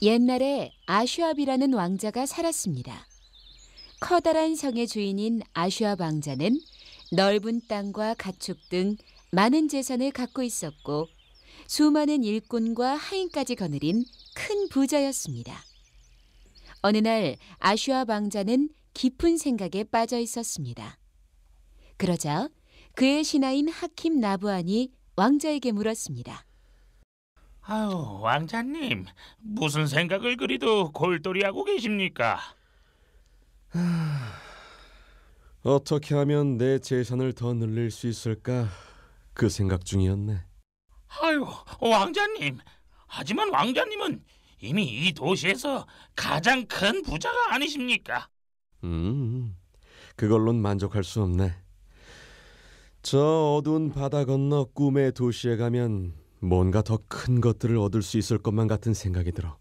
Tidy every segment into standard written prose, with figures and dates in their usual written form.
옛날에 아슈압이라는 왕자가 살았습니다. 커다란 성의 주인인 아슈압 왕자는 넓은 땅과 가축 등 많은 재산을 갖고 있었고 수많은 일꾼과 하인까지 거느린 큰 부자였습니다. 어느 날 아슈압 왕자는 깊은 생각에 빠져 있었습니다. 그러자 그의 신하인 하킴 나부안이 왕자에게 물었습니다. 아유, 왕자님, 무슨 생각을 그리도 골똘히하고 계십니까? 어떻게 하면 내 재산을 더 늘릴 수 있을까? 그 생각 중이었네. 아유, 왕자님, 하지만 왕자님은 이미 이 도시에서 가장 큰 부자가 아니십니까? 그걸론 만족할 수 없네. 저 어두운 바다 건너 꿈의 도시에 가면 뭔가 더 큰 것들을 얻을 수 있을 것만 같은 생각이 들어.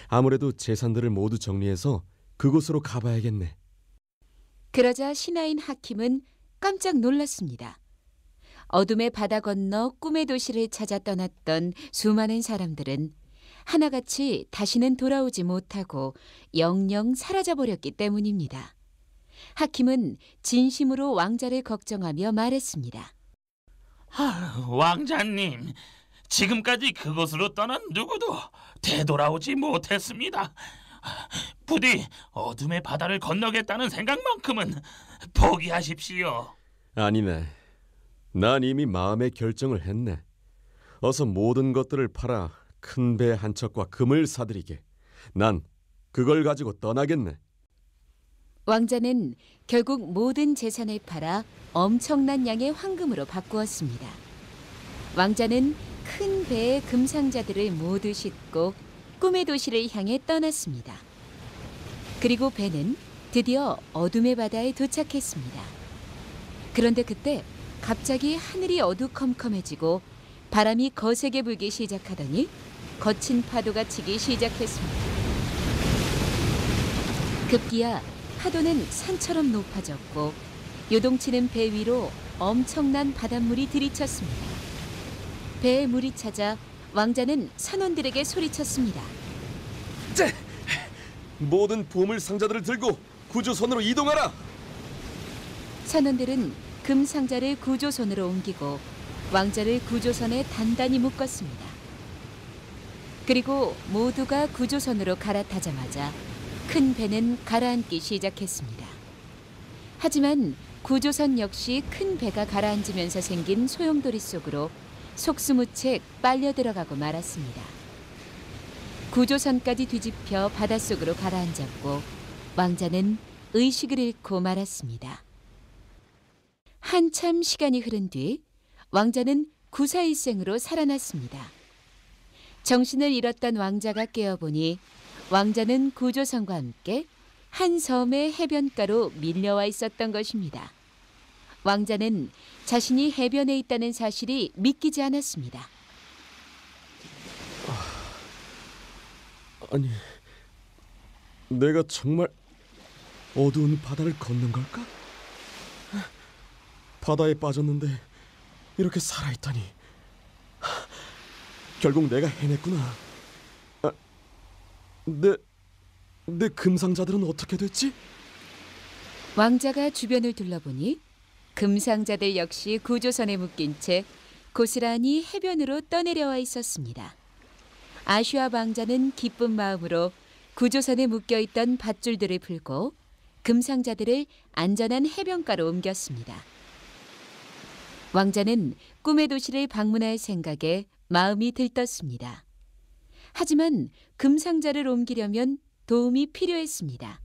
아무래도 재산들을 모두 정리해서 그곳으로 가봐야겠네. 그러자 신하인 하킴은 깜짝 놀랐습니다. 어둠의 바다 건너 꿈의 도시를 찾아 떠났던 수많은 사람들은 하나같이 다시는 돌아오지 못하고 영영 사라져버렸기 때문입니다. 하킴은 진심으로 왕자를 걱정하며 말했습니다. 왕자님, 지금까지 그곳으로 떠난 누구도 되돌아오지 못했습니다. 부디 어둠의 바다를 건너겠다는 생각만큼은 포기하십시오. 아니네. 난 이미 마음의 결정을 했네. 어서 모든 것들을 팔아 큰 배 한 척과 금을 사들이게. 난 그걸 가지고 떠나겠네. 왕자는 결국 모든 재산을 팔아 엄청난 양의 황금으로 바꾸었습니다. 왕자는 큰 배의 금상자들을 모두 싣고 꿈의 도시를 향해 떠났습니다. 그리고 배는 드디어 어둠의 바다에 도착했습니다. 그런데 그때 갑자기 하늘이 어두컴컴해지고 바람이 거세게 불기 시작하더니 거친 파도가 치기 시작했습니다. 급기야 파도는 산처럼 높아졌고 요동치는 배 위로 엄청난 바닷물이 들이쳤습니다. 배에 물이 차자 왕자는 선원들에게 소리쳤습니다. 모든 보물 상자들을 들고 구조선으로 이동하라. 선원들은 금상자를 구조선으로 옮기고 왕자를 구조선에 단단히 묶었습니다. 그리고 모두가 구조선으로 갈아타자마자 큰 배는 가라앉기 시작했습니다. 하지만 구조선 역시 큰 배가 가라앉으면서 생긴 소용돌이 속으로 속수무책 빨려 들어가고 말았습니다. 구조선까지 뒤집혀 바닷속으로 가라앉았고 왕자는 의식을 잃고 말았습니다. 한참 시간이 흐른 뒤 왕자는 구사일생으로 살아났습니다. 정신을 잃었던 왕자가 깨어보니 왕자는 구조선과 함께 한 섬의 해변가로 밀려와 있었던 것입니다. 왕자는 자신이 해변에 있다는 사실이 믿기지 않았습니다. 아니, 내가 정말 어두운 바다를 걷는 걸까? 바다에 빠졌는데 이렇게 살아있다니. 결국 내가 해냈구나. 내 금상자들은 어떻게 됐지? 왕자가 주변을 둘러보니 금상자들 역시 구조선에 묶인 채 고스란히 해변으로 떠내려와 있었습니다. 아슈압 왕자는 기쁜 마음으로 구조선에 묶여있던 밧줄들을 풀고 금상자들을 안전한 해변가로 옮겼습니다. 왕자는 꿈의 도시를 방문할 생각에 마음이 들떴습니다. 하지만 금상자를 옮기려면 도움이 필요했습니다.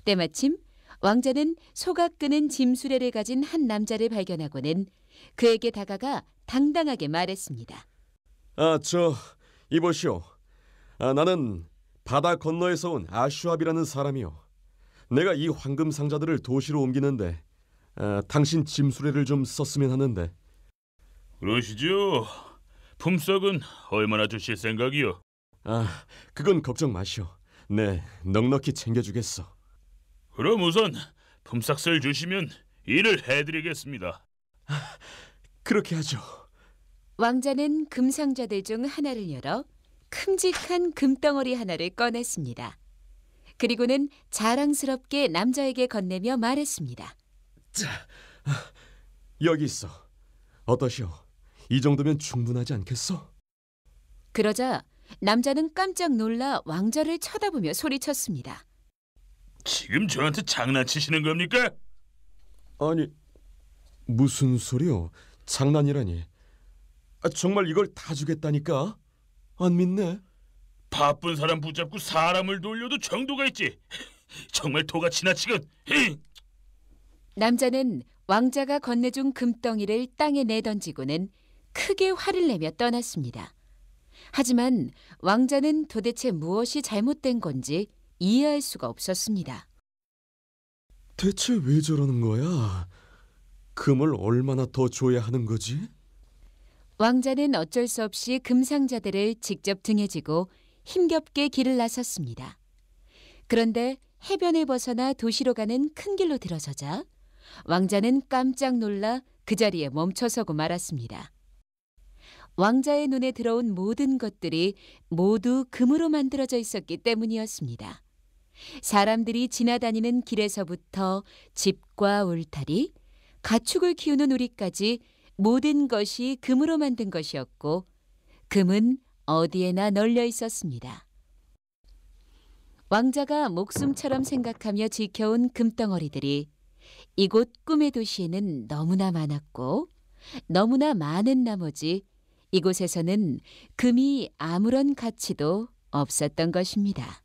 때마침 왕자는 소가 끄는 짐수레를 가진 한 남자를 발견하고는 그에게 다가가 당당하게 말했습니다. 이보시오. 나는 바다 건너에서 온 아슈압이라는 사람이요. 내가 이 황금 상자들을 도시로 옮기는데 당신 짐수레를 좀 썼으면 하는데. 그러시죠. 품삯은 얼마나 주실 생각이요? 그건 걱정 마시오. 네, 넉넉히 챙겨주겠어. 그럼 우선 품삯을 주시면 일을 해드리겠습니다. 그렇게 하죠. 왕자는 금상자들 중 하나를 열어 큼직한 금덩어리 하나를 꺼냈습니다. 그리고는 자랑스럽게 남자에게 건네며 말했습니다. 여기 있어. 어떠시오? 이 정도면 충분하지 않겠어? 그러자 남자는 깜짝 놀라 왕자를 쳐다보며 소리쳤습니다. 지금 저한테 장난치시는 겁니까? 아니, 무슨 소리요? 장난이라니. 정말 이걸 다 주겠다니까? 안 믿네. 바쁜 사람 붙잡고 사람을 돌려도 정도가 있지. 정말 도가 지나치군. 남자는 왕자가 건네준 금덩이를 땅에 내던지고는 크게 화를 내며 떠났습니다. 하지만 왕자는 도대체 무엇이 잘못된 건지 이해할 수가 없었습니다. 대체 왜 저러는 거야? 금을 얼마나 더 줘야 하는 거지? 왕자는 어쩔 수 없이 금상자들을 직접 등에 지고 힘겹게 길을 나섰습니다. 그런데 해변을 벗어나 도시로 가는 큰 길로 들어서자 왕자는 깜짝 놀라 그 자리에 멈춰서고 말았습니다. 왕자의 눈에 들어온 모든 것들이 모두 금으로 만들어져 있었기 때문이었습니다. 사람들이 지나다니는 길에서부터 집과 울타리, 가축을 키우는 우리까지 모든 것이 금으로 만든 것이었고 금은 어디에나 널려 있었습니다. 왕자가 목숨처럼 생각하며 지켜온 금덩어리들이 이곳 꿈의 도시에는 너무나 많았고 너무나 많은 나머지 이곳에서는 금이 아무런 가치도 없었던 것입니다.